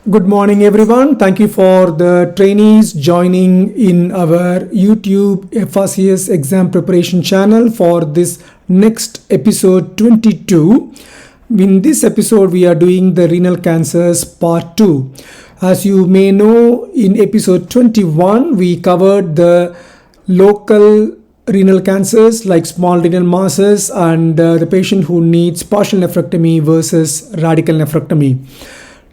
Good morning, everyone. Thank you for the trainees joining in our YouTube FRCS exam preparation channel for this next episode 22. In this episode, we are doing the renal cancers part 2. As you may know, in episode 21, we covered the local renal cancers like small renal masses and the patient who needs partial nephrectomy versus radical nephrectomy.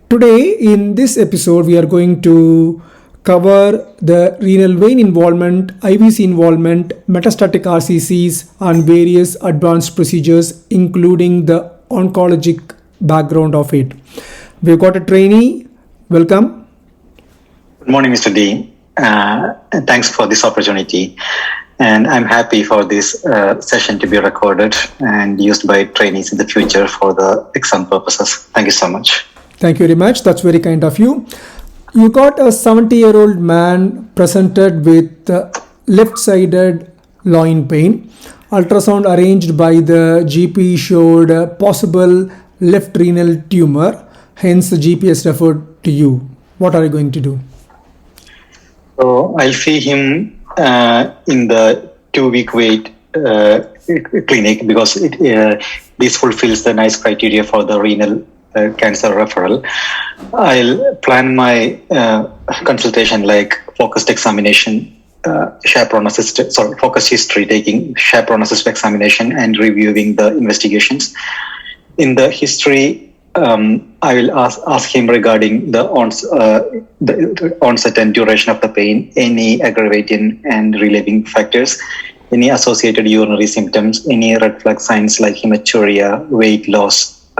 Today, in this episode, we are going to cover the renal vein involvement, IVC involvement, metastatic RCCs, and various advanced procedures, including the oncologic background of it. We've got a trainee. Welcome. Good morning, Mr. D. Thanks for this opportunity. And I'm happy for this session to be recorded and used by trainees in the future for the exam purposes. Thank you so much. Thank you very much. That's very kind of you. You got a 70-year-old man presented with left-sided loin pain. Ultrasound arranged by the GP showed a possible left renal tumor. Hence, the GP has referred to you. What are you going to do? So I'll see him in the 2-week wait clinic because this fulfills the nice criteria for the renal cancer referral. I'll plan my consultation like focused examination, focused history, taking chaperone assisted examination and reviewing the investigations. In the history, I will ask him regarding the onset and duration of the pain, any aggravating and relieving factors, any associated urinary symptoms, any red flag signs like hematuria, weight loss,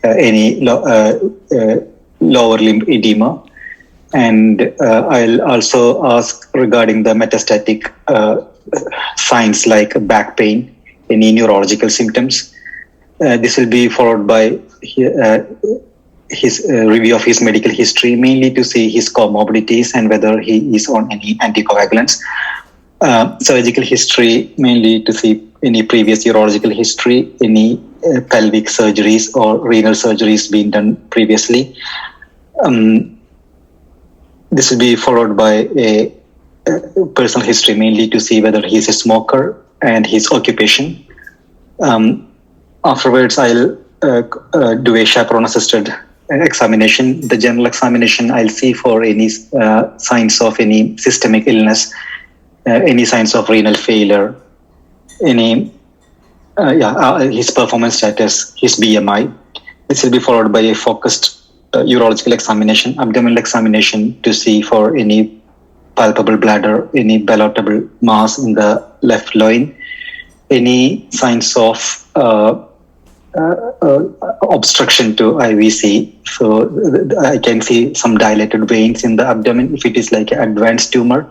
any lower limb edema, and I'll also ask regarding the metastatic signs like back pain, any neurological symptoms. This will be followed by his review of his medical history, mainly to see his comorbidities and whether he is on any anticoagulants. Surgical history, mainly to see any previous urological history, any pelvic surgeries or renal surgeries being done previously. This will be followed by a personal history, mainly to see whether he is a smoker and his occupation. Afterwards, I'll do a chaperone-assisted examination. The general examination, I'll see for any signs of any systemic illness, any signs of renal failure, his performance status, his BMI. This will be followed by a focused urological examination, abdominal examination to see for any palpable bladder, any palatable mass in the left loin, any signs of obstruction to IVC. So I can see some dilated veins in the abdomen if it is like an advanced tumor.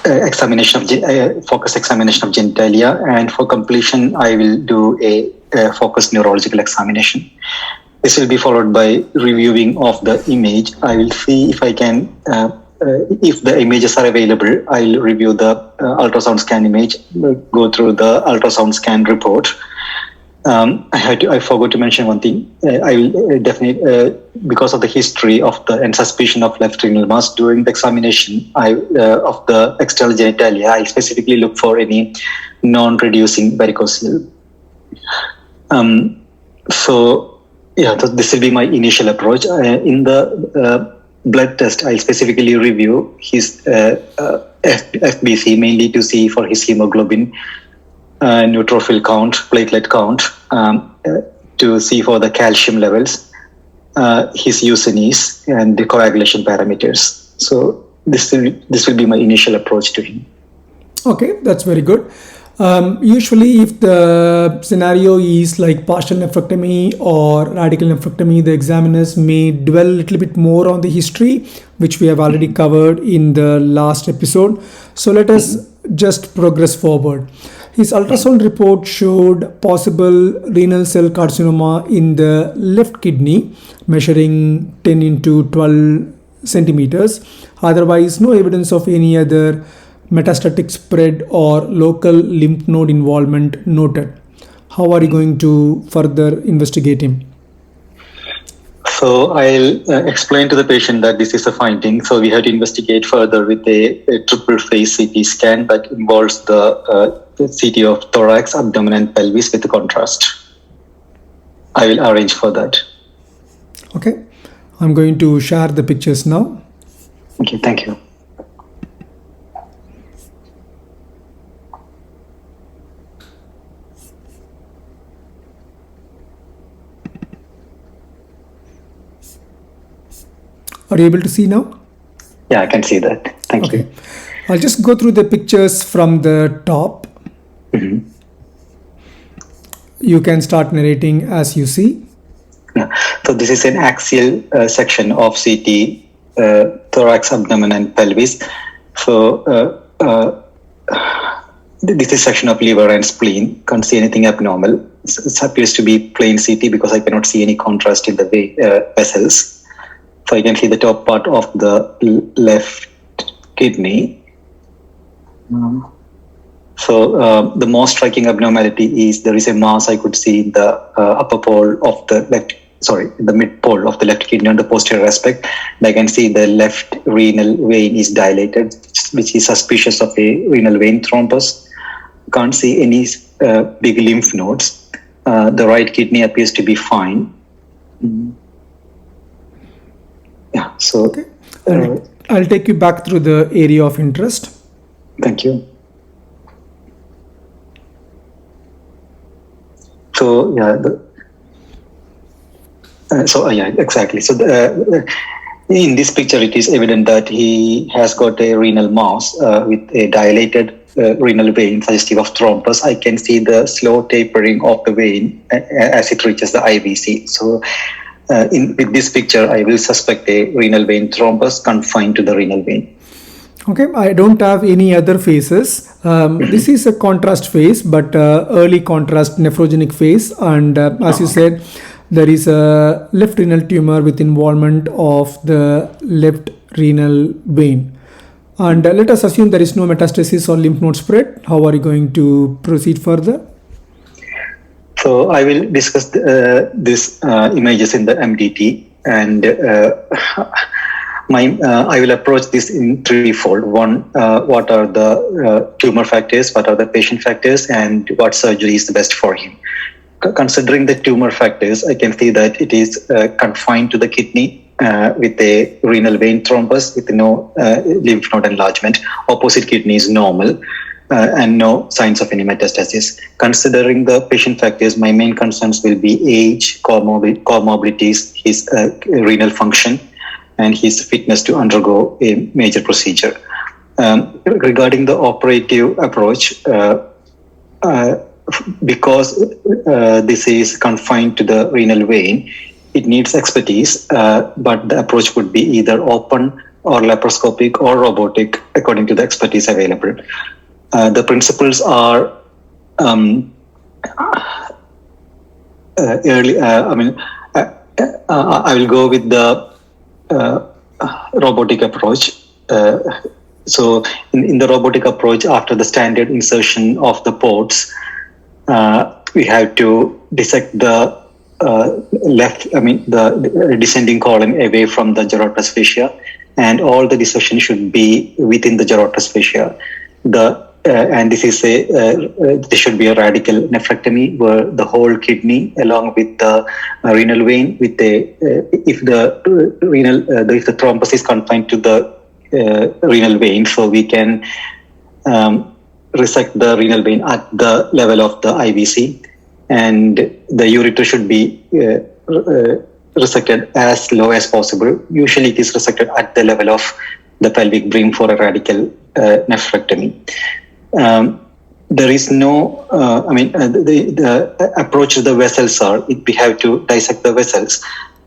Focused examination of genitalia, and for completion, I will do a focused neurological examination. This will be followed by reviewing of the image. I will see if I can, if the images are available, I'll review the ultrasound scan image, go through the ultrasound scan report. I forgot to mention one thing. I will definitely, because of the history of and suspicion of left renal mass during the examination of the external genitalia, I specifically look for any non-reducing varicocele. This will be my initial approach. In the blood test, I specifically review his FBC, mainly to see for his hemoglobin, neutrophil count, platelet count, to see for the calcium levels, his Usenis, and the coagulation parameters. So this will be my initial approach to him. Okay, that's very good. Usually, if the scenario is like partial nephrectomy or radical nephrectomy, the examiners may dwell a little bit more on the history, which we have already covered in the last episode. So let us just progress forward. His ultrasound report showed possible renal cell carcinoma in the left kidney, measuring 10 into 12 centimeters. Otherwise, no evidence of any other metastatic spread or local lymph node involvement noted. How are you going to further investigate him? So I'll explain to the patient that this is a finding. So we have to investigate further with a triple phase CT scan that involves the CT of thorax, abdomen, and pelvis with the contrast. I will arrange for that. Okay, I'm going to share the pictures now. Okay, thank you. Are you able to see now? Yeah, I can see that. Thank you. I'll just go through the pictures from the top. Mm-hmm. You can start narrating as you see. Yeah. So this is an axial section of CT, thorax, abdomen, and pelvis. So this is section of liver and spleen. Can't see anything abnormal. It appears to be plain CT because I cannot see any contrast in the vessels. So I can see the top part of the left kidney. So the most striking abnormality is there is a mass I could see in the upper pole of the the mid pole of the left kidney on the posterior aspect. And I can see the left renal vein is dilated, which is suspicious of a renal vein thrombus. Can't see any big lymph nodes. The right kidney appears to be fine. Yeah, so okay. I'll take you back through the area of interest. Thank you. So yeah, exactly. So in this picture, it is evident that he has got a renal mass with a dilated renal vein suggestive of thrombus. I can see the slow tapering of the vein as it reaches the IVC. So with this picture, I will suspect a renal vein thrombus confined to the renal vein. Okay, I don't have any other phases. This is a contrast phase, but early contrast nephrogenic phase. And as you said, there is a left renal tumor with involvement of the left renal vein. And let us assume there is no metastasis or lymph node spread. How are you going to proceed further? So I will discuss these images in the MDT, and I will approach this in threefold. One, what are the tumor factors, what are the patient factors, and what surgery is the best for him. Considering the tumor factors, I can see that it is confined to the kidney with a renal vein thrombus with no lymph node enlargement. Opposite kidney is normal. And no signs of any metastasis. Considering the patient factors, my main concerns will be age, comorbidities, his renal function, and his fitness to undergo a major procedure. Regarding the operative approach, because this is confined to the renal vein, it needs expertise, but the approach would be either open or laparoscopic or robotic according to the expertise available. The principles are early. I will go with the robotic approach. So in the robotic approach, after the standard insertion of the ports, we have to dissect the the descending column away from the gyrotous fascia, and all the dissection should be within the gyrotous fascia. And this is this should be a radical nephrectomy where the whole kidney along with the renal vein if the thrombus is confined to the renal vein, so we can resect the renal vein at the level of the IVC, and the ureter should be resected as low as possible. Usually it is resected at the level of the pelvic brim for a radical nephrectomy. There is no, the approach to the vessels we have to dissect the vessels,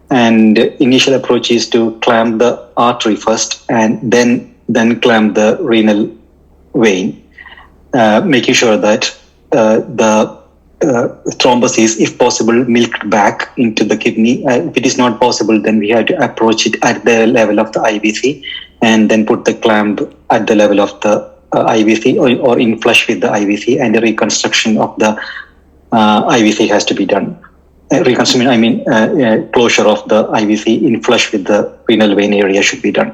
and initial approach is to clamp the artery first and then clamp the renal vein, making sure that the thrombus is, if possible, milked back into the kidney. If it is not possible, then we have to approach it at the level of the IVC and then put the clamp at the level of the IVC or in flush with the IVC, and the reconstruction of the IVC has to be done. reconstruction, closure of the IVC in flush with the renal vein area should be done.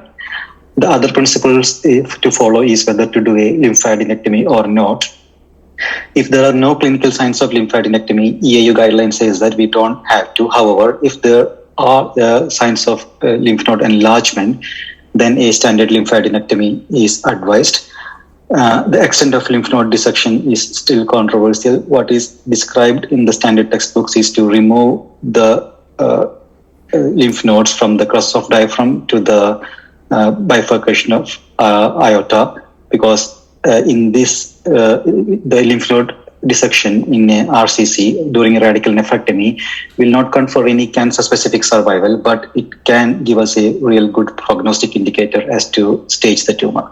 The other principles to follow is whether to do a lymphadenectomy or not. If there are no clinical signs of lymphadenectomy, EAU guidelines says that we don't have to. However, if there are signs of lymph node enlargement, then a standard lymphadenectomy is advised. The extent of lymph node dissection is still controversial. What is described in the standard textbooks is to remove the lymph nodes from the crus of diaphragm to the bifurcation of aorta, because in this, the lymph node dissection in a RCC during a radical nephrectomy will not confer any cancer-specific survival, but it can give us a real good prognostic indicator as to stage the tumor.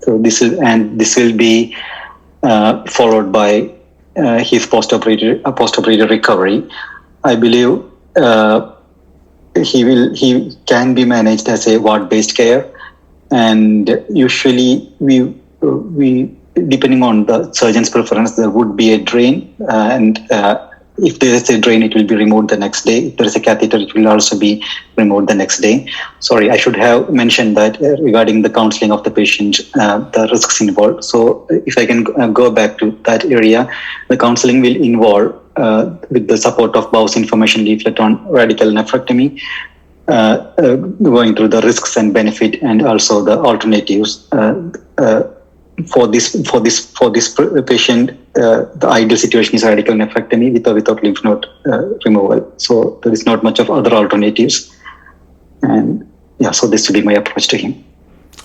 So this will be followed by his postoperative recovery. I believe he can be managed as a ward-based care, and usually we depending on the surgeon's preference, there would be a drain, and if there is a drain, it will be removed the next day. If there is a catheter, it will also be removed the next day. Sorry, I should have mentioned that regarding the counseling of the patient, the risks involved. So if I can go back to that area, the counseling will involve, with the support of Bow's information leaflet on radical nephrectomy, going through the risks and benefit and also the alternatives. For this patient, the ideal situation is radical nephrectomy with or without lymph node removal. So there is not much of other alternatives, and so this would be my approach to him.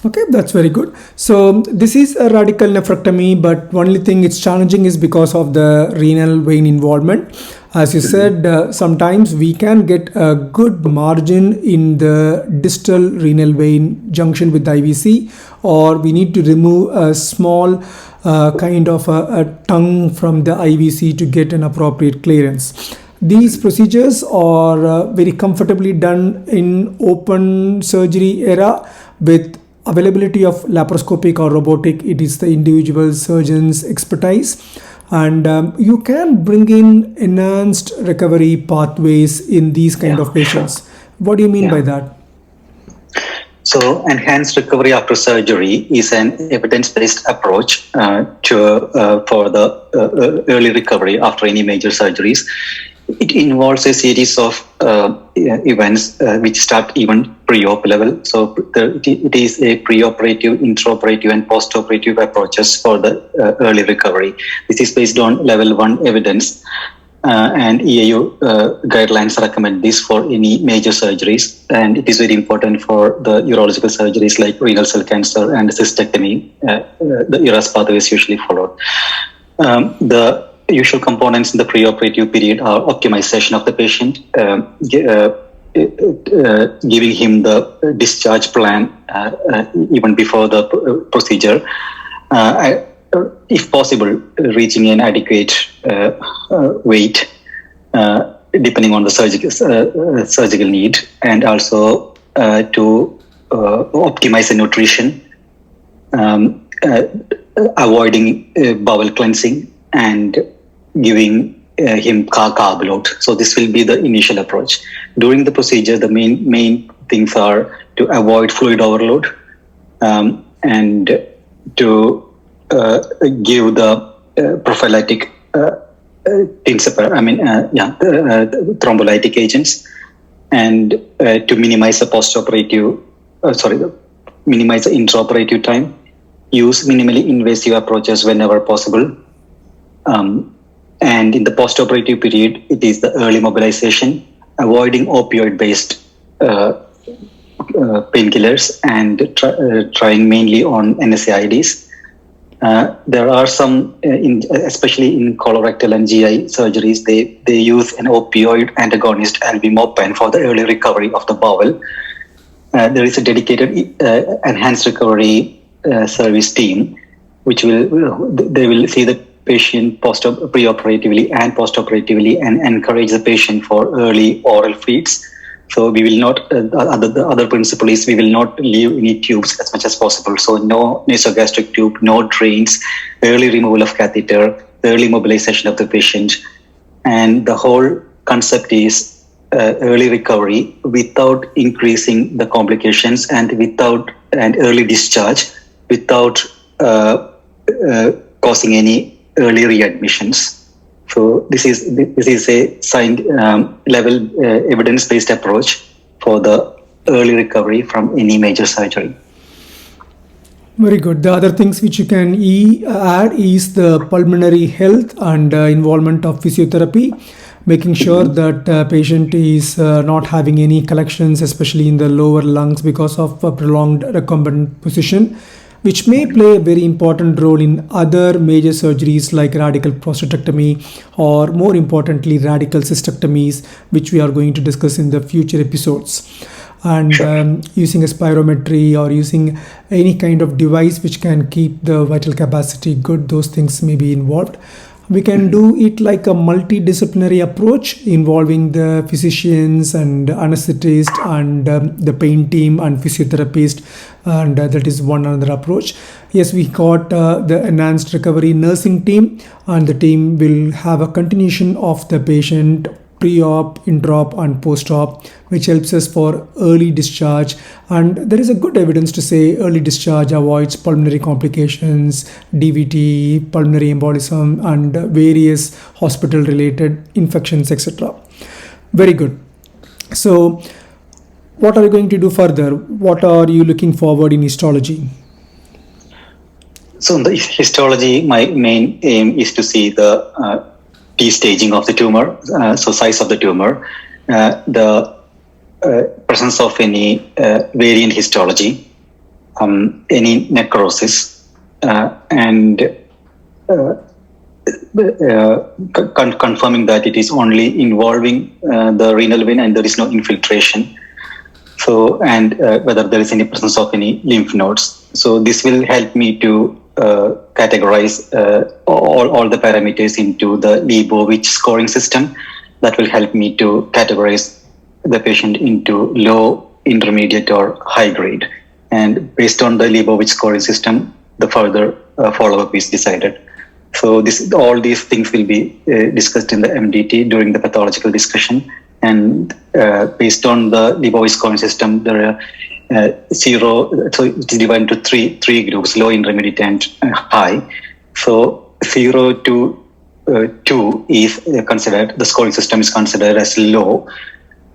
Okay, that's very good. So this is a radical nephrectomy, but only thing it's challenging is because of the renal vein involvement. As you said, sometimes we can get a good margin in the distal renal vein junction with IVC, or we need to remove a small kind of a tongue from the IVC to get an appropriate clearance. These procedures are very comfortably done in open surgery era with availability of laparoscopic or robotic. It is the individual surgeon's expertise, and you can bring in enhanced recovery pathways in these kind of patients. What do you mean by that? So enhanced recovery after surgery is an evidence-based approach for the early recovery after any major surgeries. It involves a series of events which start even pre-op level. So it is a pre-operative, intraoperative, and post-operative approaches for the early recovery. This is based on level 1 evidence, and EAU guidelines recommend this for any major surgeries. And it is very important for the urological surgeries like renal cell cancer and cystectomy. The ERAS pathway is usually followed. The usual components in the preoperative period are optimization of the patient, giving him the discharge plan even before the procedure, if possible, reaching an adequate weight depending on the surgical need, and also to optimize the nutrition, avoiding bowel cleansing, and giving him carb load. So this will be the initial approach. During the procedure, the main things are to avoid fluid overload, and to give the prophylactic thrombolytic agents, and to minimize the minimize the intraoperative time. Use minimally invasive approaches whenever possible. And in the postoperative period, it is the early mobilization, avoiding opioid-based painkillers, and trying mainly on NSAIDs. There are some, especially in colorectal and GI surgeries, they use an opioid antagonist, albumin, for the early recovery of the bowel. There is a dedicated enhanced recovery service team, which they will see the patient preoperatively and postoperatively and encourage the patient for early oral feeds. So we will not, the other principle is we will not leave any tubes as much as possible. So no nasogastric tube, no drains, early removal of catheter, early mobilization of the patient. And the whole concept is early recovery without increasing the complications and early discharge without causing any early readmissions. So this is a level evidence-based approach for the early recovery from any major surgery. Very good. The other things which you can add is the pulmonary health and involvement of physiotherapy, making sure that patient is not having any collections, especially in the lower lungs because of a prolonged recumbent position, which may play a very important role in other major surgeries like radical prostatectomy or, more importantly, radical cystectomies, which we are going to discuss in the future episodes. And using a spirometry or using any kind of device which can keep the vital capacity good, those things may be involved. We can do it like a multidisciplinary approach involving the physicians and anesthetist and the pain team and physiotherapist, and that is one another approach. Yes, we got the enhanced recovery nursing team, and the team will have a continuation of the patient pre-op, intra-op and post-op, which helps us for early discharge. And there is a good evidence to say early discharge avoids pulmonary complications, DVT, pulmonary embolism and various hospital-related infections, etc. Very good. So what are you going to do further? What are you looking forward in histology? So in the histology, my main aim is to see the T-staging of the tumor, so size of the tumor, the presence of any variant histology, any necrosis, and confirming that it is only involving the renal vein and there is no infiltration. So, and whether there is any presence of any lymph nodes. So this will help me to categorize all the parameters into the Leibovitz scoring system. That will help me to categorize the patient into low, intermediate or high grade. And based on the Leibovitz scoring system, the further follow-up is decided. So all these things will be discussed in the MDT during the pathological discussion. And based on the Leibovitz scoring system, there are zero, so it's divided into three groups: low, intermediate, and high. So 0 to 2 is considered, the scoring system is considered as low.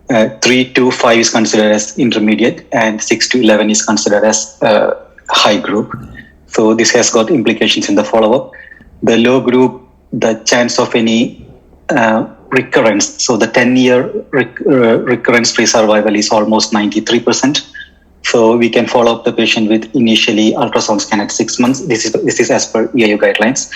3 to 5 is considered as intermediate, and 6 to 11 is considered as high group. So this has got implications in the follow-up. The low group, the chance of any recurrence, so the 10-year recurrence-free survival is almost 93%. So we can follow up the patient with initially ultrasound scan at 6 months. This is as per EIU guidelines.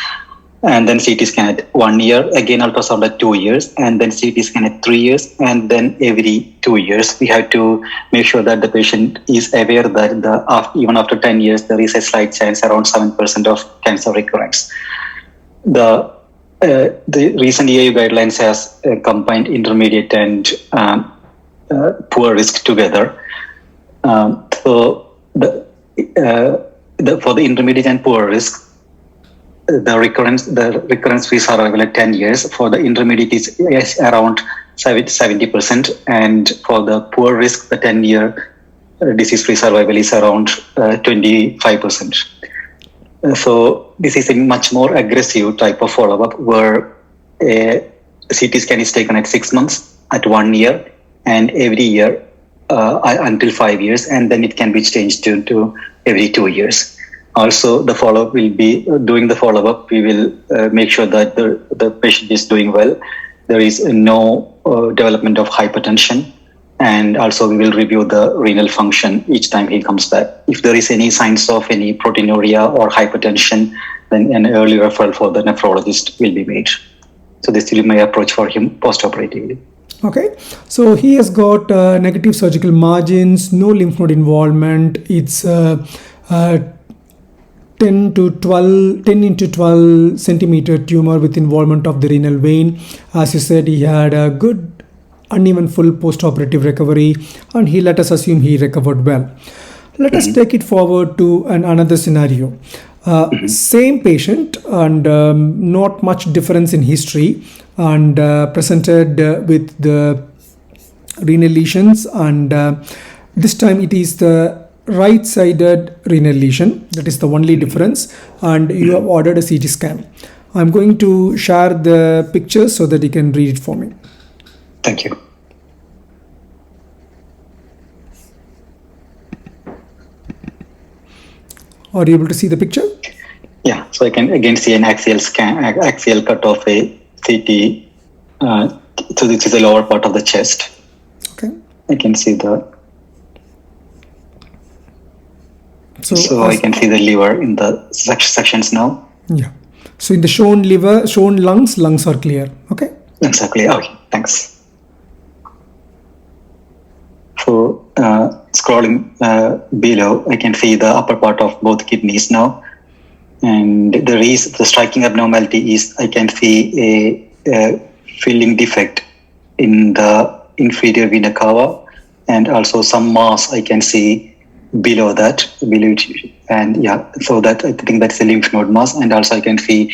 And then CT scan at 1 year, again ultrasound at 2 years, and then CT scan at 3 years, and then every 2 years. We have to make sure that the patient is aware that even after 10 years, there is a slight chance, around 7% of cancer recurrence. The recent EIU guidelines has combined intermediate and poor risk together. So for the intermediate and poor risk, the recurrence-free survival at 10 years for the intermediate is around 70%, and for the poor risk, the 10-year disease-free survival is around 25%. So this is a much more aggressive type of follow-up where a CT scan is taken at 6 months, at 1 year, and every year until 5 years, and then it can be changed to every 2 years. Also, the follow-up will be, during the follow-up, we will make sure that the patient is doing well. There is no development of hypertension. And also we will review the renal function each time he comes back. If there is any signs of any proteinuria or hypertension, then an early referral for the nephrologist will be made. So this will be my approach for him post-operatively. Okay, so he has got negative surgical margins, no lymph node involvement. It's 10 into 12 centimeter tumor with involvement of the renal vein. As you said, he had a good uneven full post-operative recovery, and let us assume he recovered well. Let us take it forward to another scenario. Same patient and not much difference in history, and presented with the renal lesions, and this time it is the right-sided renal lesion. That is the only difference, and you have ordered a CT scan. I'm going to share the pictures so that you can read it for me. Thank you. Are you able to see the picture? Yeah, so I can again see an axial scan, axial cut of a CT. So this is the lower part of the chest. Okay. I can see the. So I as- can see the liver in the sections now. Yeah. So in the shown liver, shown lungs are clear. Okay. Exactly. Okay. Thanks. So scrolling below, I can see the upper part of both kidneys now, and the striking abnormality is I can see a filling defect in the inferior vena cava, and also some mass I can see below that, and yeah, so that I think that's a lymph node mass, and also I can see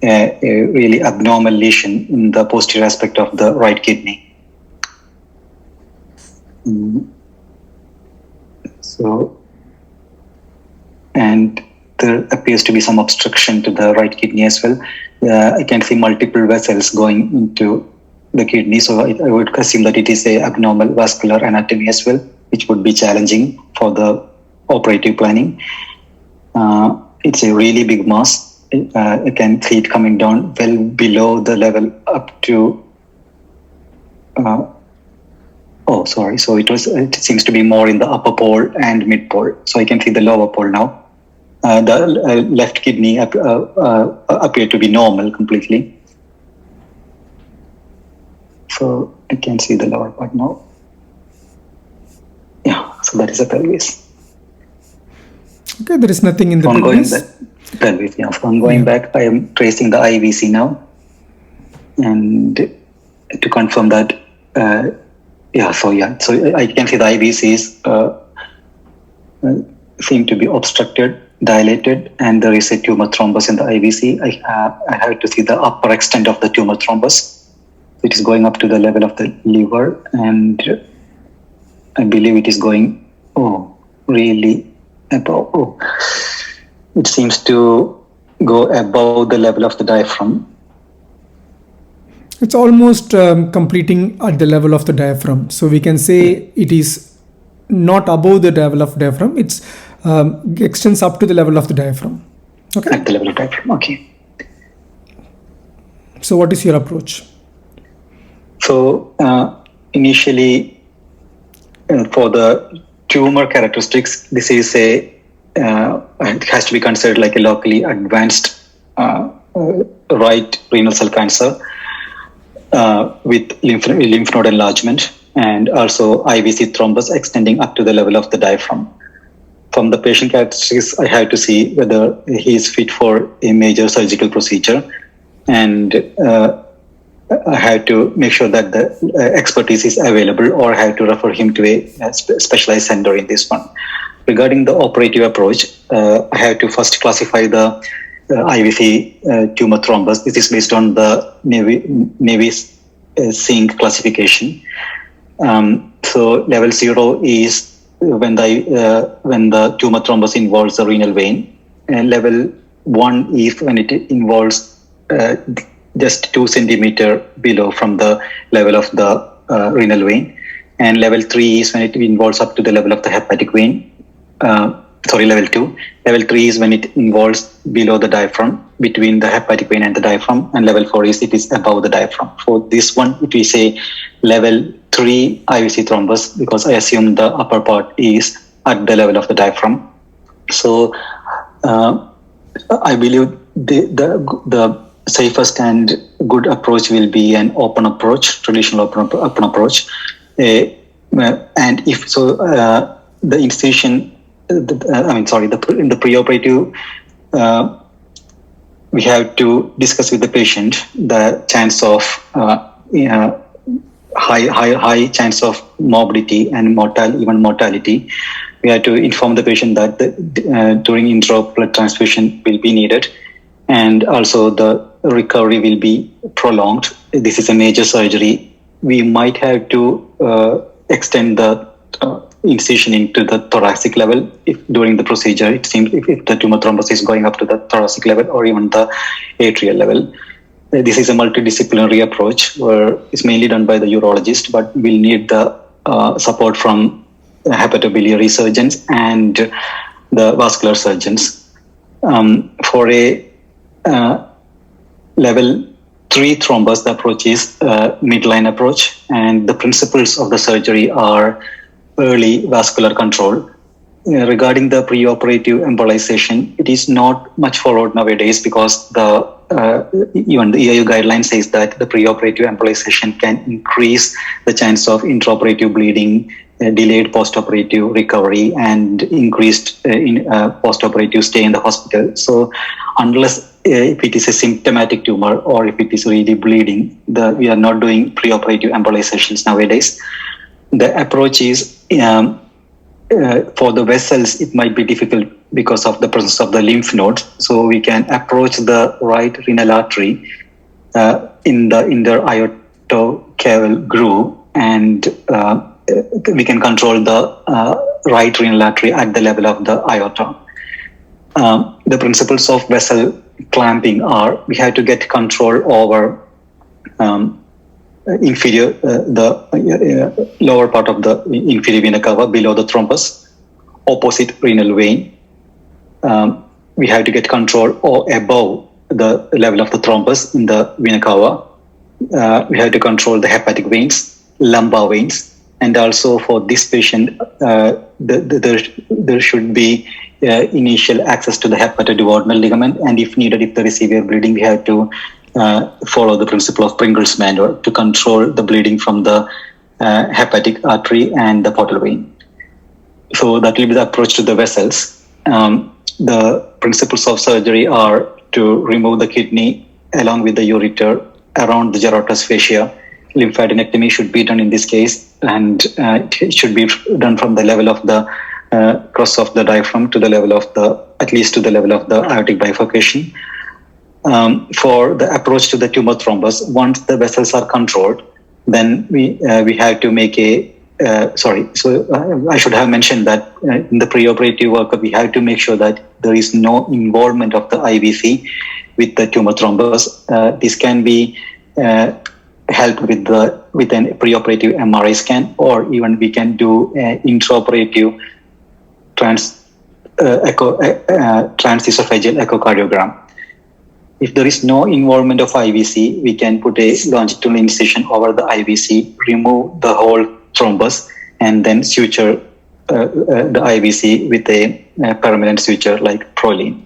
a really abnormal lesion in the posterior aspect of the right kidney. So, and there appears to be some obstruction to the right kidney as well. I can see multiple vessels going into the kidney, so I would assume that it is a abnormal vascular anatomy as well, which would be challenging for the operative planning. It's a really big mass. I can see it coming down well below the level up to. So it seems to be more in the upper pole and mid pole. So I can see the lower pole now. The left kidney appear to be normal completely. So I can see the lower part now. Yeah, so that is a pelvis. Okay, there is nothing in the pelvis. Yeah, from going back, I am tracing the IVC now, and to confirm that. So I can see the IVCs seem to be obstructed, dilated, and there is a tumor thrombus in the IVC. I have to see the upper extent of the tumor thrombus. It is going up to the level of the liver, and I believe it is going really above. It seems to go above the level of the diaphragm. It's almost completing at the level of the diaphragm. So we can say it is not above the level of diaphragm. It's extends up to the level of the diaphragm. Okay. At the level of diaphragm. Okay. So what is your approach? So initially, for the tumor characteristics, this is it has to be considered like a locally advanced right renal cell cancer. With lymph node enlargement, and also IVC thrombus extending up to the level of the diaphragm. From the patient characteristics, I have to see whether he is fit for a major surgical procedure, and I have to make sure that the expertise is available, or I have to refer him to a specialized center in this one. Regarding the operative approach, I have to first classify the IVC tumor thrombus. This is based on the Navy's SYNC classification. So level 0 is when the tumor thrombus involves the renal vein, and level 1 is when it involves just 2 centimeter below from the level of the renal vein, and level 3 is when it involves up to the level of the hepatic vein. Level 2. Level 3 is when it involves below the diaphragm, between the hepatic vein and the diaphragm, and level 4 is it is above the diaphragm. For this one, it we say level 3 IVC thrombus, because I assume the upper part is at the level of the diaphragm. So I believe the safest and good approach will be an open approach, traditional open approach. And if so, the incision. In the preoperative, we have to discuss with the patient the chance of high chance of morbidity and mortality. we have to inform the patient that during intra blood transfusion will be needed, and also the recovery will be prolonged. This is a major surgery. We might have to extend the incision into the thoracic level if during the procedure it seems if the tumor thrombus is going up to the thoracic level or even the atrial level. This is a multidisciplinary approach where it's mainly done by the urologist, but we'll need the support from hepatobiliary surgeons and the vascular surgeons. For a level 3 thrombus, the approach is midline approach, and the principles of the surgery are early vascular control. Regarding the preoperative embolization, it is not much followed nowadays because even the EIU guideline says that the preoperative embolization can increase the chance of intraoperative bleeding, delayed postoperative recovery, and increased postoperative stay in the hospital. So unless if it is a symptomatic tumor or if it is really bleeding, we are not doing preoperative embolizations nowadays. The approach is for the vessels, it might be difficult because of the presence of the lymph nodes. So we can approach the right renal artery in the interaortocaval groove, and we can control the right renal artery at the level of the aorta. The principles of vessel clamping are we have to get control over inferior, the lower part of the inferior vena cava below the thrombus, opposite renal vein. We have to get control or above the level of the thrombus in the vena cava. We have to control the hepatic veins, lumbar veins, and also for this patient, there should be initial access to the hepatoduodenal ligament, and if needed, if there is severe bleeding, we have to follow the principle of Pringles maneuver to control the bleeding from the hepatic artery and the portal vein. So that will be the approach to the vessels. The principles of surgery are to remove the kidney along with the ureter around the Gerota's fascia. Lymphadenectomy should be done in this case, and it should be done from the level of the cross of the diaphragm to the level of at least to the level of the aortic bifurcation. For the approach to the tumor thrombus, once the vessels are controlled, then we have to make I should have mentioned that in the preoperative workup, we have to make sure that there is no involvement of the IVC with the tumor thrombus. This can be helped with an preoperative MRI scan, or even we can do intraoperative transesophageal echocardiogram. If there is no involvement of IVC, we can put a longitudinal incision over the IVC, remove the whole thrombus, and then suture the IVC with a permanent suture like Prolene.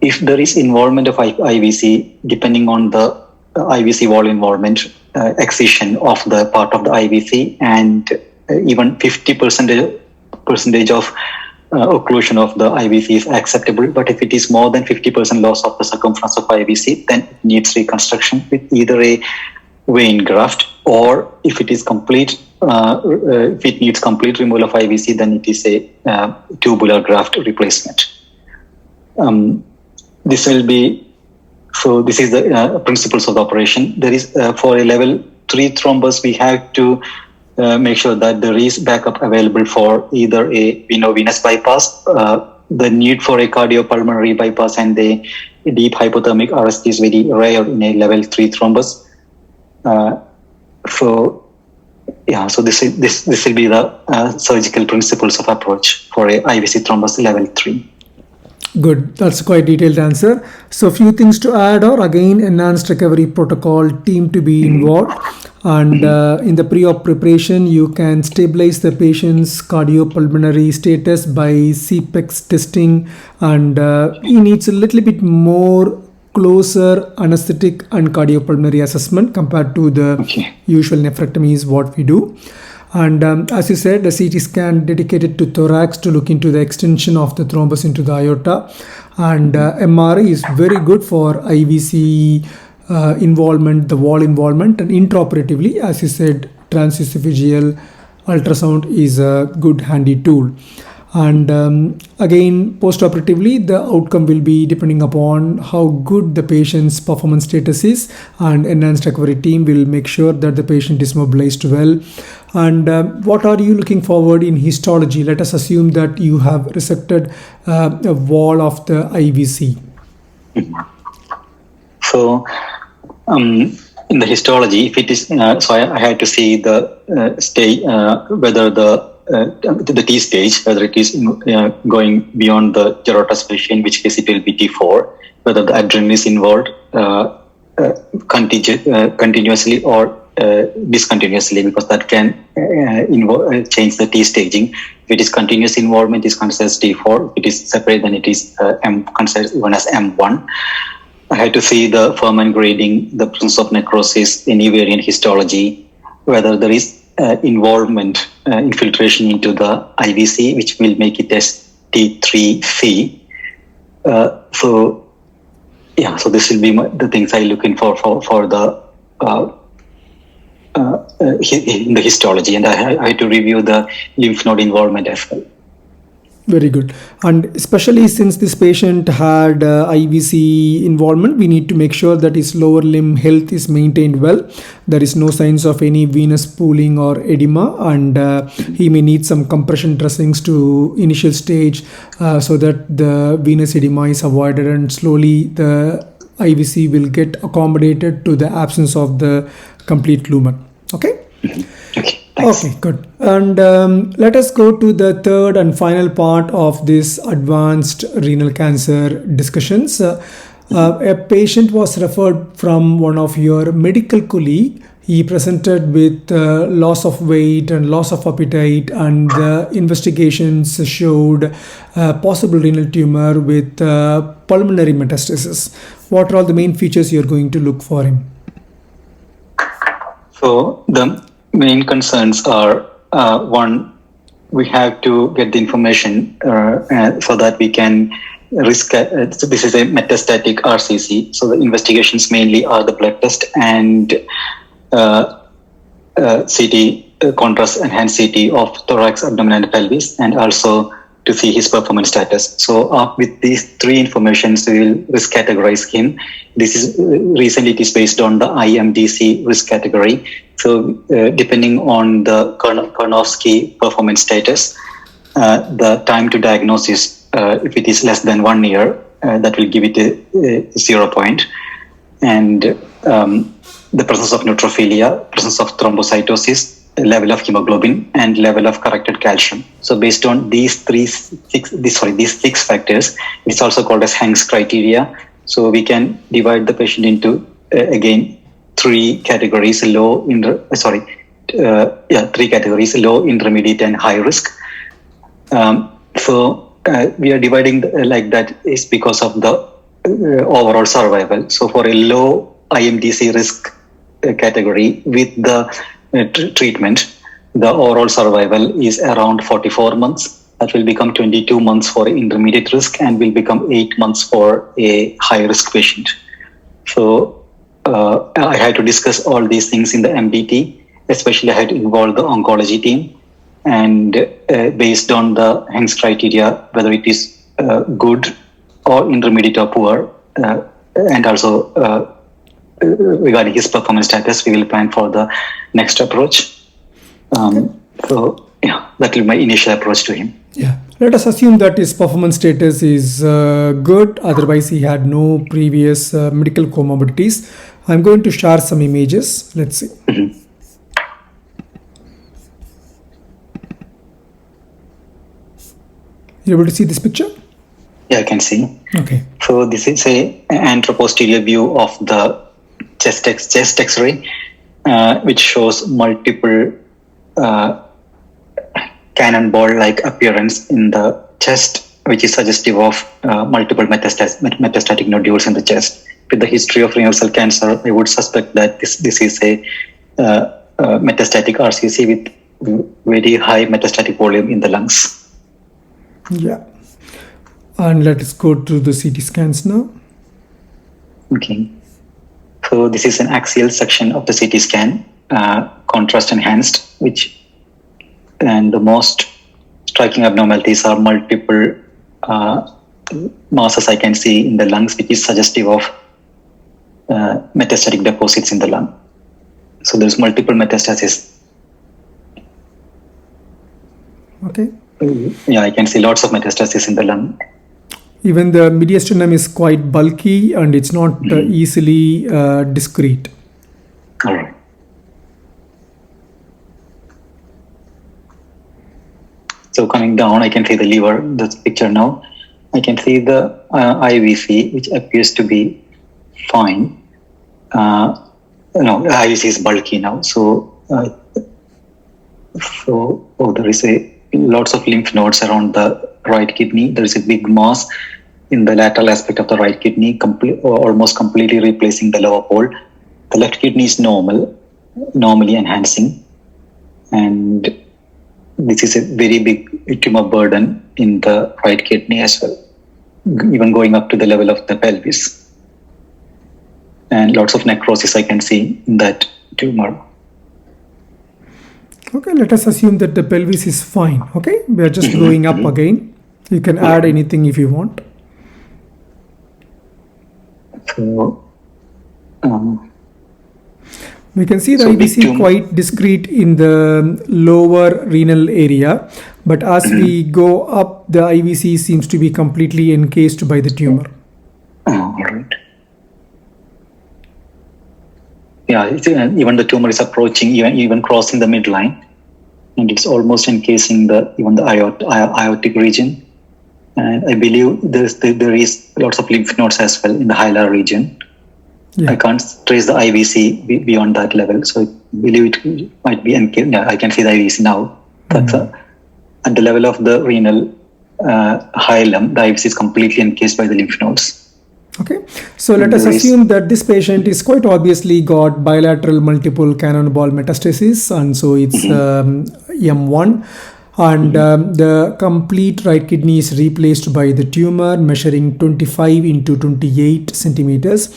If there is involvement of IVC, depending on the IVC wall involvement, excision of the part of the IVC, and even 50% of occlusion of the IVC is acceptable. But if it is more than 50% loss of the circumference of IVC, then it needs reconstruction with either a vein graft, or if it is complete, if it needs complete removal of IVC, then it is a tubular graft replacement. This is the principles of the operation. There is for a level 3 thrombus, we have to make sure that there is backup available for either a veno-venous bypass, the need for a cardiopulmonary bypass, and a deep hypothermic arrest is very rare in a level 3 thrombus. So this will be the surgical principles of approach for a IVC thrombus level 3. Good. That's a quite detailed answer. So a few things to add are, again, enhanced recovery protocol team to be involved. And in the pre-op preparation, you can stabilize the patient's cardiopulmonary status by CPEX testing, and he needs a little bit more closer anesthetic and cardiopulmonary assessment compared to the usual nephrectomies what we do. And as you said, the CT scan dedicated to thorax to look into the extension of the thrombus into the aorta, and MRI is very good for IVC involvement, the wall involvement, and intraoperatively, as you said, transesophageal ultrasound is a good handy tool. And again, post-operatively, the outcome will be depending upon how good the patient's performance status is, and enhanced recovery team will make sure that the patient is mobilized well. And what are you looking forward in histology? Let us assume that you have resected a wall of the IVC. So, in the histology, if it is, so I had to see the stage, whether the T stage, whether it is going beyond the Gerota's patient, in which case it will be T4, whether the adrenaline is involved continuously or discontinuously, because that can change the T staging. If it is continuous involvement, it is considered as T4. If it is separate, then it is considered even as M1. I had to see the ferment grading, the presence of necrosis, any variant histology, whether there is involvement, infiltration into the IVC, which will make it as T3C. So this will be the things I look in for the in the histology, and I had to review the lymph node involvement as well. Very good. And especially since this patient had IVC involvement, we need to make sure that his lower limb health is maintained well. There is no signs of any venous pooling or edema, and he may need some compression dressings to initial stage so that the venous edema is avoided, and slowly the IVC will get accommodated to the absence of the complete lumen. Okay? Okay. Thanks. Okay, good. And let us go to the third and final part of this advanced renal cancer discussions. A patient was referred from one of your medical colleague. He presented with loss of weight and loss of appetite, and the investigations showed possible renal tumor with pulmonary metastasis. What are all the main features you are going to look for him? So the main concerns are, one, we have to get the information so that we can risk. So this is a metastatic RCC. So the investigations mainly are the blood test and CT, contrast enhanced CT of thorax, abdomen, and pelvis, and also to see his performance status. So with these three informations, we will risk categorize him. This is recently it is based on the IMDC risk category. So depending on the Karnofsky performance status, the time to diagnosis, if it is less than 1 year, that will give it a 0 point. And the presence of neutrophilia, presence of thrombocytosis, level of hemoglobin, and level of corrected calcium. So based on these six factors, it's also called as Hank's criteria. So we can divide the patient into again three categories: three categories: low, intermediate, and high risk. We are dividing like that is because of the overall survival. So for a low IMDC risk category with the treatment, the overall survival is around 44 months. That will become 22 months for intermediate risk and will become 8 months for a high risk patient. So I had to discuss all these things in the MDT, especially I had to involve the oncology team, and based on the Hank's criteria, whether it is good or intermediate or poor, and also regarding his performance status, we will plan for the next approach. So that will be my initial approach to him. Yeah. Let us assume that his performance status is good. Otherwise, he had no previous medical comorbidities. I'm going to share some images. Let's see. Mm-hmm. You able to see this picture? Yeah, I can see. Okay. So this is a anteroposterior view of the chest X-ray, which shows multiple cannonball-like appearance in the chest, which is suggestive of multiple metastatic nodules in the chest. With the history of renal cell cancer, I would suspect that this is a metastatic RCC with very high metastatic volume in the lungs. Yeah. And let us go to the CT scans now. Okay. So this is an axial section of the CT scan, contrast enhanced, and the most striking abnormalities are multiple masses I can see in the lungs, which is suggestive of metastatic deposits in the lung. So there's multiple metastasis. Okay. Yeah, I can see lots of metastasis in the lung. Even the mediastinum is quite bulky and it's not easily discrete. All right. So coming down, I can see the liver, this picture now. I can see the IVC, which appears to be fine. No, IVC is bulky now. So there is lots of lymph nodes around the right kidney. There is a big mass in the lateral aspect of the right kidney, almost completely replacing the lower pole. The left kidney is normally enhancing. And this is a very big tumor burden in the right kidney as well, even going up to the level of the pelvis. And lots of necrosis I can see in that tumor. Okay, let us assume that the pelvis is fine. Okay, we are just going up again. You can add anything if you want. So, we can see the IVC quite discrete in the lower renal area, but as we go up, the IVC seems to be completely encased by the tumor. All right. Yeah, even the tumor is approaching, even crossing the midline, and it's almost encasing even the aortic region. And I believe there is lots of lymph nodes as well in the hilar region. Yeah. I can't trace the IVC beyond that level, so I believe it might be encased. Yeah, I can see the IVC now. That's at the level of the renal hilum, the IVC is completely encased by the lymph nodes. Okay, so let us assume that this patient is quite obviously got bilateral multiple cannonball metastasis, and so it's M1, and the complete right kidney is replaced by the tumor measuring 25 into 28 centimeters.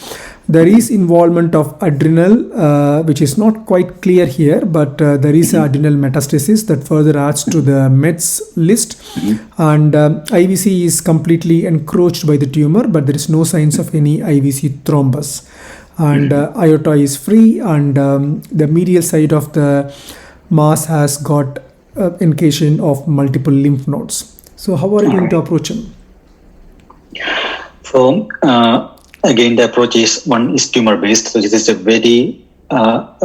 There is involvement of adrenal, which is not quite clear here, but there is adrenal metastasis that further adds to the mets list. And IVC is completely encroached by the tumor, but there is no signs of any IVC thrombus. And aorta is free, and the medial side of the mass has got encasing of multiple lymph nodes. So how are you going to approach him? So, again, the approach is tumor based. So this is a very high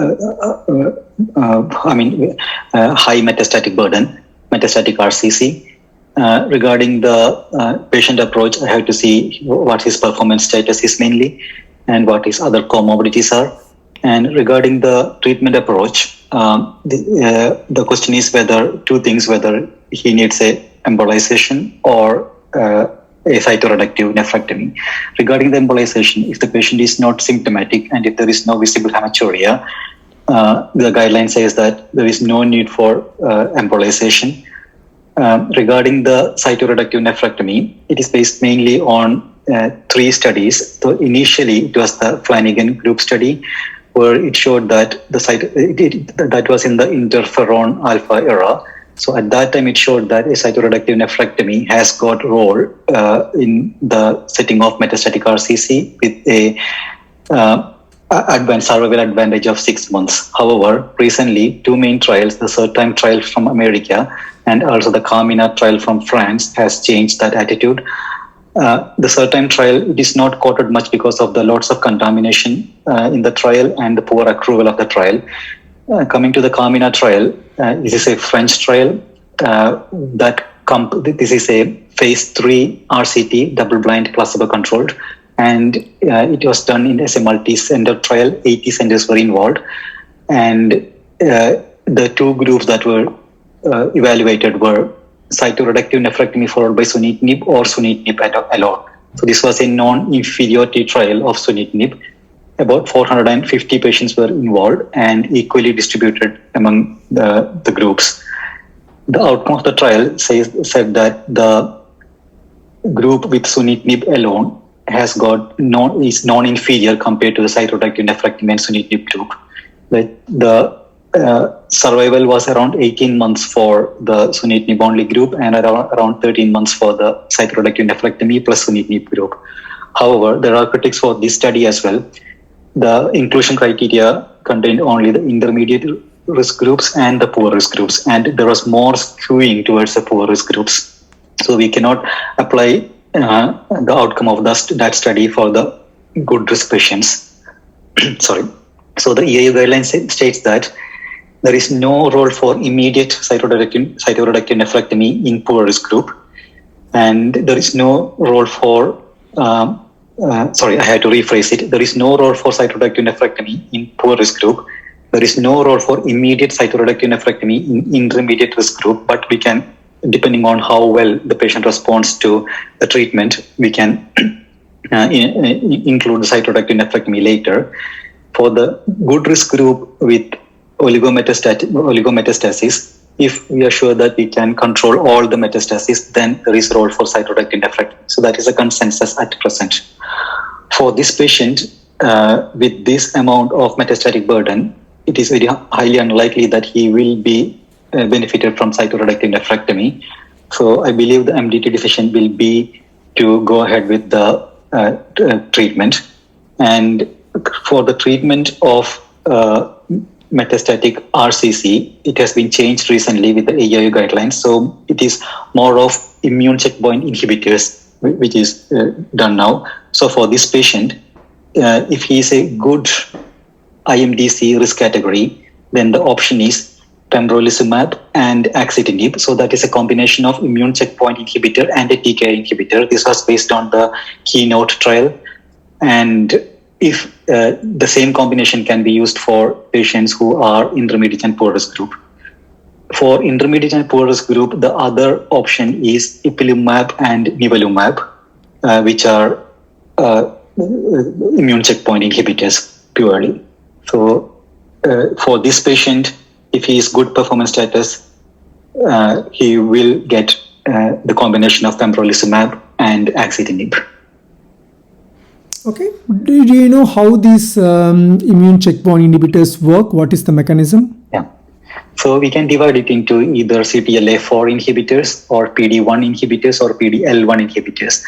metastatic burden, metastatic RCC. Regarding the patient approach, I have to see what his performance status is mainly and what his other comorbidities are. And regarding the treatment approach, the question is whether he needs a embolization or a cytoreductive nephrectomy. Regarding the embolization, if the patient is not symptomatic and if there is no visible hematuria, the guideline says that there is no need for embolization. Regarding the cytoreductive nephrectomy, it is based mainly on 3 studies. So initially, it was the Flanagan group study, where it showed that that was in the interferon alpha era. So at that time, it showed that a cytoreductive nephrectomy has got role in the setting of metastatic RCC with a survival advantage of 6 months. However, recently, 2 main trials, the third-time trial from America and also the Carmina trial from France, has changed that attitude. The third-time trial is not quoted much because of the lots of contamination in the trial and the poor accrual of the trial. Coming to the Carmina trial, this is a French trial. This is a phase 3 RCT, double-blind, placebo-controlled, and it was done as a multi-center trial. 80 centers were involved, and the 2 groups that were evaluated were cytoreductive nephrectomy followed by sunitinib or sunitinib alone. So this was a non-inferiority trial of sunitinib. About 450 patients were involved and equally distributed among the groups. The outcome of the trial said that the group with sunitinib alone is non-inferior compared to the cytoreductive nephrectomy and sunitinib group. The survival was around 18 months for the sunitinib only group and around 13 months for the cytoreductive nephrectomy plus sunitinib group. However, there are critics for this study as well. The inclusion criteria contained only the intermediate risk groups and the poor risk groups, and there was more skewing towards the poor risk groups. So we cannot apply the outcome of that study for the good risk patients. Sorry. So the EAU guidelines states that there is no role for immediate cytoreductive nephrectomy in poor risk group, and there is no role for I had to rephrase it. There is no role for cytoreductive nephrectomy in poor risk group. There is no role for immediate cytoreductive nephrectomy in intermediate risk group, but we can, depending on how well the patient responds to the treatment, we can include the cytoreductive nephrectomy later. For the good risk group with oligometastasis, if we are sure that we can control all the metastasis, then there is a role for cytoreductive nephrectomy. So that is a consensus at present. For this patient with this amount of metastatic burden, it is very highly unlikely that he will be benefited from cytoreductive nephrectomy. So I believe the MDT decision will be to go ahead with the treatment. And for the treatment of metastatic RCC, it has been changed recently with the AIU guidelines. So it is more of immune checkpoint inhibitors, which is done now. So for this patient, if he is a good IMDC risk category, then the option is pembrolizumab and axitinib. So that is a combination of immune checkpoint inhibitor and a TKI inhibitor. This was based on the Keynote trial. And if the same combination can be used for patients who are intermediate and poor risk group. For intermediate and poor risk group, the other option is ipilimumab and nivolumab, which are immune checkpoint inhibitors purely. So for this patient, if he is good performance status, he will get the combination of pembrolizumab and axitinib. Okay. Do you know how these immune checkpoint inhibitors work? What is the mechanism? Yeah. So we can divide it into either CTLA-4 inhibitors or PD-1 inhibitors or PD-L1 inhibitors.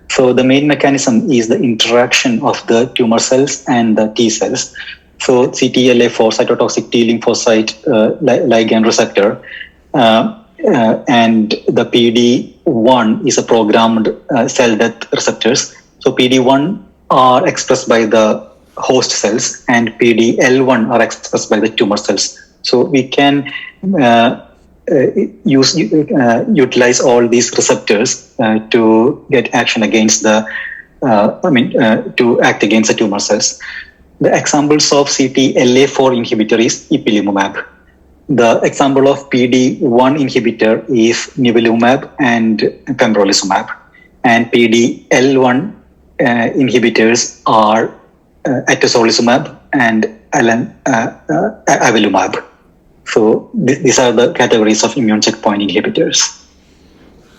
So the main mechanism is the interaction of the tumor cells and the T cells. So CTLA-4, cytotoxic T lymphocyte ligand receptor, and the PD-1 is a programmed cell death receptors. So PD-1 are expressed by the host cells and PD-L1 are expressed by the tumor cells. So we can utilize all these receptors to get action against the, to act against the tumor cells. The examples of CTLA-4 inhibitor is ipilimumab. The example of PD-1 inhibitor is nivolumab and pembrolizumab. And PD-L1 inhibitors are atezolizumab and avelumab. So these are the categories of immune checkpoint inhibitors.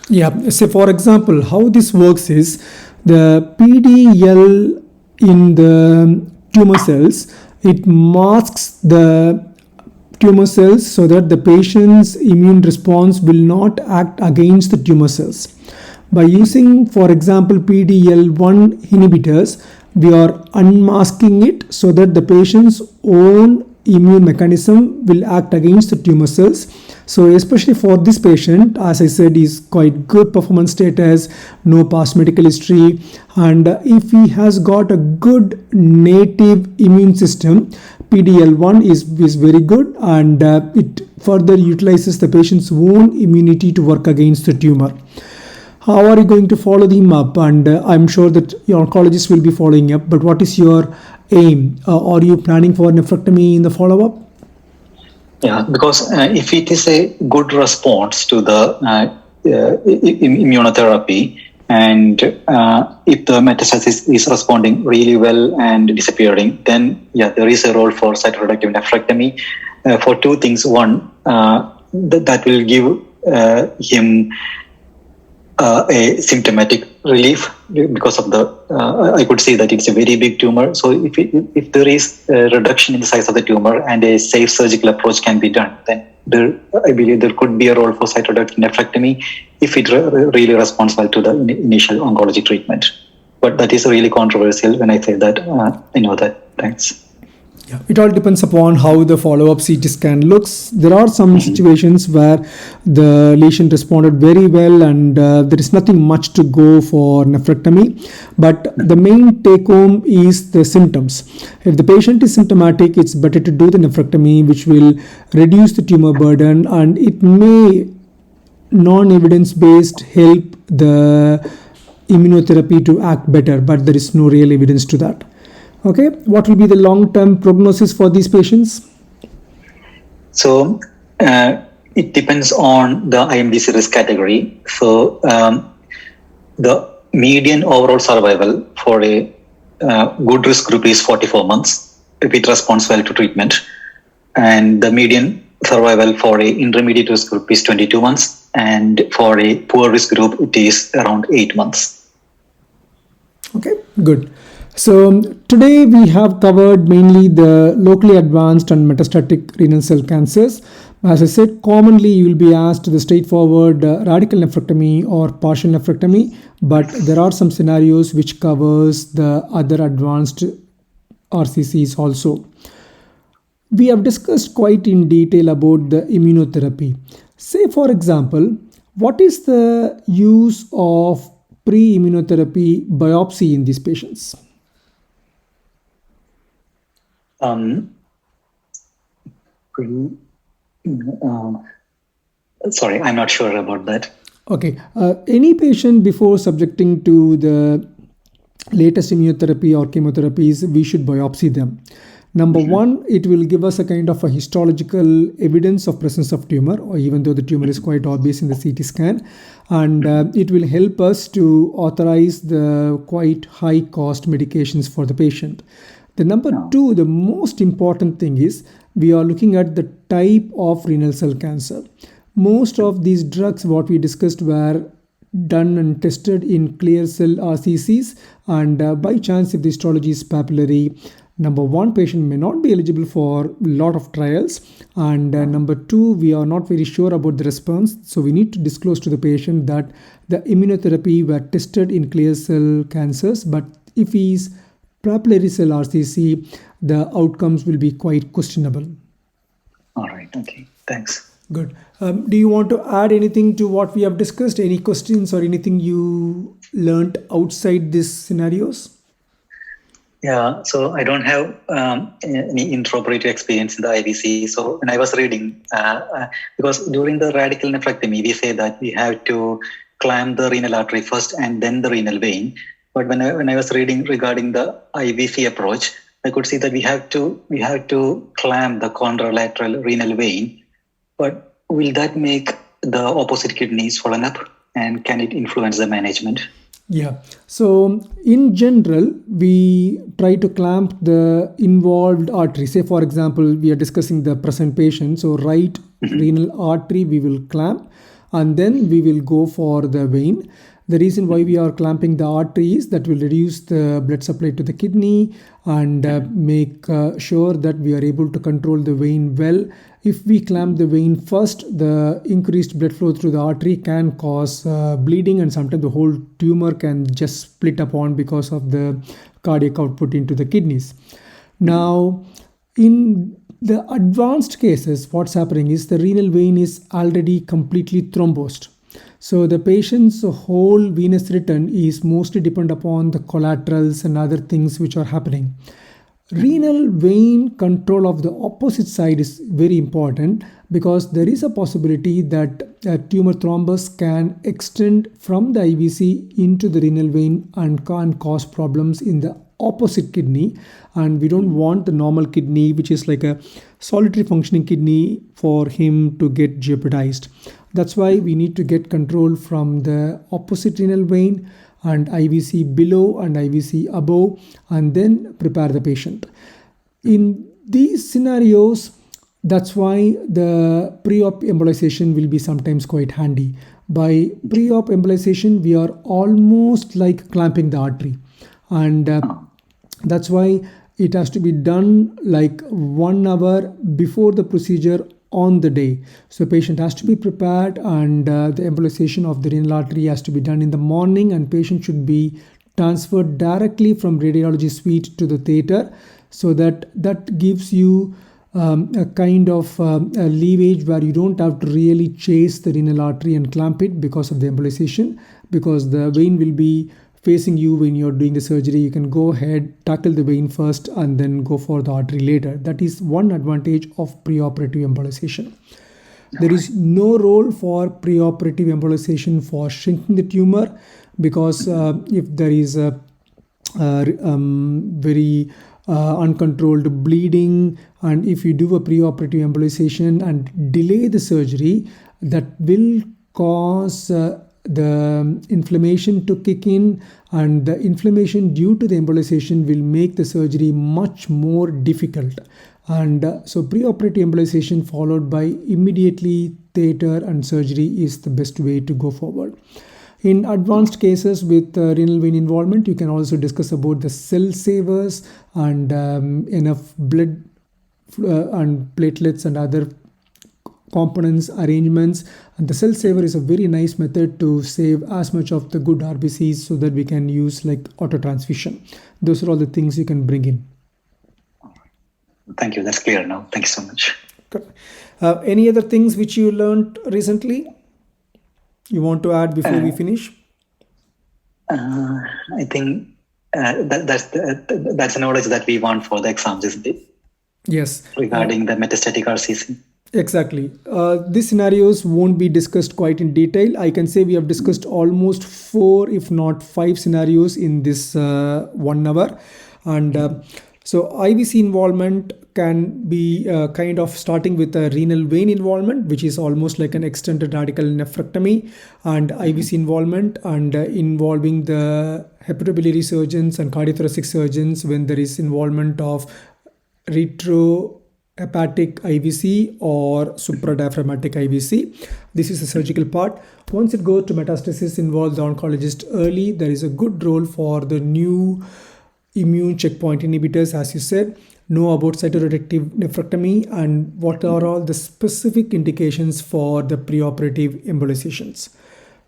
Yeah. So for example, how this works is the PDL in the tumor cells, it masks the tumor cells so that the patient's immune response will not act against the tumor cells. By using, for example, PD-L1 inhibitors, we are unmasking it so that the patient's own immune mechanism will act against the tumor cells. So especially for this patient, as I said, is quite good performance status, no past medical history, and if he has got a good native immune system, PD-L1 is very good, and it further utilizes the patient's own immunity to work against the tumor. How are you going to follow him up? And I'm sure that your oncologist will be following up, but what is your aim? Are you planning for nephrectomy in the follow-up? Yeah, because if it is a good response to the immunotherapy, and if the metastasis is responding really well and disappearing, then yeah, there is a role for cytoreductive nephrectomy for two things. One, that will give him a symptomatic relief because of the. I could say that it's a very big tumor. So if there is a reduction in the size of the tumor and a safe surgical approach can be done, then I believe there could be a role for cytoreductive nephrectomy if it really responds well to the initial oncology treatment. But that is really controversial when I say that. I know that. Thanks. Yeah, it all depends upon how the follow-up CT scan looks. There are some situations where the lesion responded very well and there is nothing much to go for nephrectomy. But the main take-home is the symptoms. If the patient is symptomatic, it's better to do the nephrectomy, which will reduce the tumor burden, and it may non-evidence-based help the immunotherapy to act better, but there is no real evidence to that. Okay, what will be the long-term prognosis for these patients? So it depends on the IMDC risk category. So the median overall survival for a good risk group is 44 months if it responds well to treatment, and the median survival for a intermediate risk group is 22 months, and for a poor risk group it is around 8 months. Okay, good. So today we have covered mainly the locally advanced and metastatic renal cell cancers. As I said, commonly you will be asked the straightforward radical nephrectomy or partial nephrectomy, but there are some scenarios which covers the other advanced RCCs also. We have discussed quite in detail about the immunotherapy. Say for example, what is the use of pre-immunotherapy biopsy in these patients? Sorry, I'm not sure about that. Okay. Any patient before subjecting to the latest immunotherapy or chemotherapies, we should biopsy them. Number one, it will give us a kind of a histological evidence of presence of tumor, or even though the tumor is quite obvious in the CT scan, and it will help us to authorize the quite high cost medications for the patient. The number two, the most important thing is we are looking at the type of renal cell cancer. Most of these drugs, what we discussed, were done and tested in clear cell RCCs, and by chance, if the histology is papillary, number one, patient may not be eligible for a lot of trials, and number two, we are not very sure about the response, so we need to disclose to the patient that the immunotherapy were tested in clear cell cancers, but if he is papillary cell RCC, the outcomes will be quite questionable. All right. Okay. Thanks. Good. Do you want to add anything to what we have discussed? Any questions or anything you learned outside these scenarios? Yeah. So I don't have any intraoperative experience in the IVC. So when I was reading, because during the radical nephrectomy, we say that we have to clamp the renal artery first and then the renal vein. But when I was reading regarding the IVC approach, I could see that we have to clamp the contralateral renal vein. But will that make the opposite kidney swollen up, and can it influence the management? Yeah. So in general, we try to clamp the involved artery. Say for example, we are discussing the present patient. So right renal artery we will clamp, and then we will go for the vein. The reason why we are clamping the artery is that will reduce the blood supply to the kidney and make sure that we are able to control the vein well. If we clamp the vein first, the increased blood flow through the artery can cause bleeding, and sometimes the whole tumor can just split upon because of the cardiac output into the kidneys. Now, in the advanced cases, what's happening is the renal vein is already completely thrombosed. So the patient's whole venous return is mostly dependent upon the collaterals and other things which are happening. Renal vein control of the opposite side is very important, because there is a possibility that a tumor thrombus can extend from the IVC into the renal vein and can cause problems in the opposite kidney, and we don't want the normal kidney, which is like a solitary functioning kidney, for him to get jeopardized. That's why we need to get control from the opposite renal vein and IVC below and IVC above, and then prepare the patient. In these scenarios, That's why the pre-op embolization will be sometimes quite handy. By pre-op embolization, we are almost like clamping the artery, and that's why it has to be done like 1 hour before the procedure on the day. So patient has to be prepared, and the embolization of the renal artery has to be done in the morning, and patient should be transferred directly from radiology suite to the theater, so that gives you a kind of a leverage where you don't have to really chase the renal artery and clamp it because of the embolization, because the vein will be facing you when you're doing the surgery. You can go ahead, tackle the vein first, and then go for the artery later. That is one advantage of preoperative embolization. There is no role for preoperative embolization for shrinking the tumor, because if there is a very uncontrolled bleeding, and if you do a preoperative embolization and delay the surgery, that will cause the inflammation to kick in, and the inflammation due to the embolization will make the surgery much more difficult. And so preoperative embolization followed by immediately theater and surgery is the best way to go forward. In advanced cases with renal vein involvement, you can also discuss about the cell savers and enough blood and platelets and other components, arrangements. And the cell saver is a very nice method to save as much of the good RBCs so that we can use like auto transfusion. Those are all the things you can bring in. Thank you. That's clear now. Thank you so much. Good. Any other things which you learned recently you want to add before we finish? I think that's the knowledge that we want for the exams, isn't it? Yes. Regarding the metastatic RCC. Exactly. These scenarios won't be discussed quite in detail. I can say we have discussed almost 4, if not 5 scenarios in this 1 hour. And so IVC involvement can be kind of starting with a renal vein involvement, which is almost like an extended radical nephrectomy, and IVC involvement, and involving the hepatobiliary surgeons and cardiothoracic surgeons when there is involvement of retrohepatic IVC or supradiaphragmatic IVC. This is the surgical part. Once it goes to metastasis, involves the oncologist early. There is a good role for the new immune checkpoint inhibitors, as you said. Know about cytoreductive nephrectomy and what are all the specific indications for the preoperative embolizations.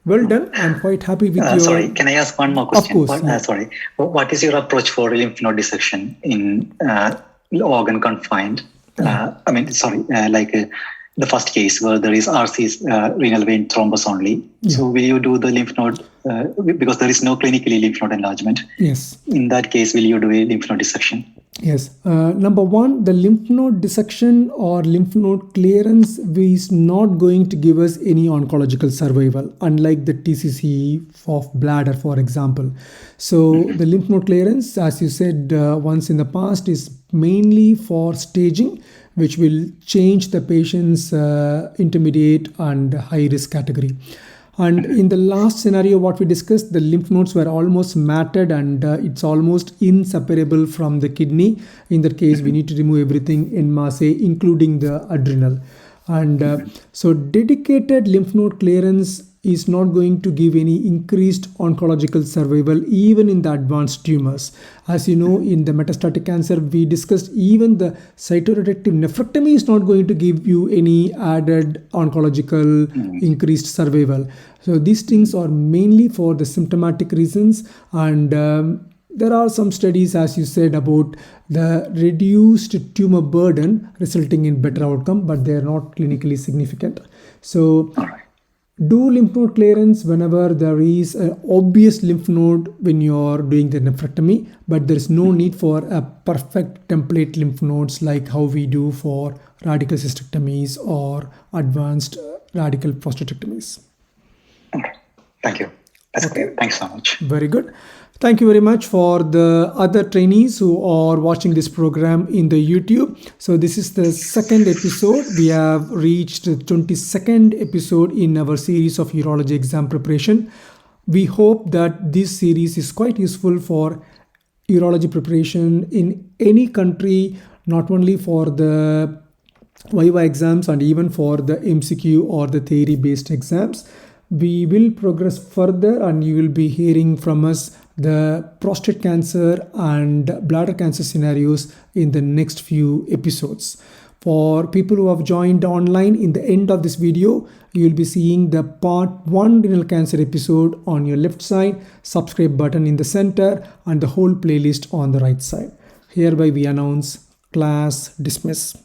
Well done. I'm quite happy with your... Sorry, can I ask one more question? Of course. Sorry. What is your approach for lymph node dissection in organ confined? The first case where there is RCC, renal vein thrombus only. Yeah. So will you do the lymph node, because there is no clinically lymph node enlargement? Yes. In that case, will you do a lymph node dissection? Yes. Number one, the lymph node dissection or lymph node clearance is not going to give us any oncological survival, unlike the TCC of bladder, for example. So the lymph node clearance, as you said once in the past, is mainly for staging, which will change the patient's intermediate and high risk category. And in the last scenario, what we discussed, the lymph nodes were almost matted, and it's almost inseparable from the kidney. In that case, we need to remove everything en masse, including the adrenal. And so dedicated lymph node clearance is not going to give any increased oncological survival even in the advanced tumors. As you know, in the metastatic cancer, we discussed even the cytoreductive nephrectomy is not going to give you any added oncological increased survival. So these things are mainly for the symptomatic reasons, and there are some studies, as you said, about the reduced tumor burden resulting in better outcome, but they are not clinically significant. So do lymph node clearance whenever there is an obvious lymph node when you're doing the nephrectomy, but there is no need for a perfect template lymph nodes like how we do for radical cystectomies or advanced radical prostatectomies. Okay. Thank you. That's clear. Thanks so much. Very good. Thank you very much for the other trainees who are watching this program in the YouTube. So this is the second episode. We have reached the 22nd episode in our series of urology exam preparation. We hope that this series is quite useful for urology preparation in any country, not only for the Viva exams and even for the MCQ or the theory based exams. We will progress further and you will be hearing from us the prostate cancer and bladder cancer scenarios in the next few episodes. For people who have joined online, in the end of this video, you will be seeing the part 1 renal cancer episode on your left side, subscribe button in the center, and the whole playlist on the right side. Hereby we announce class dismiss.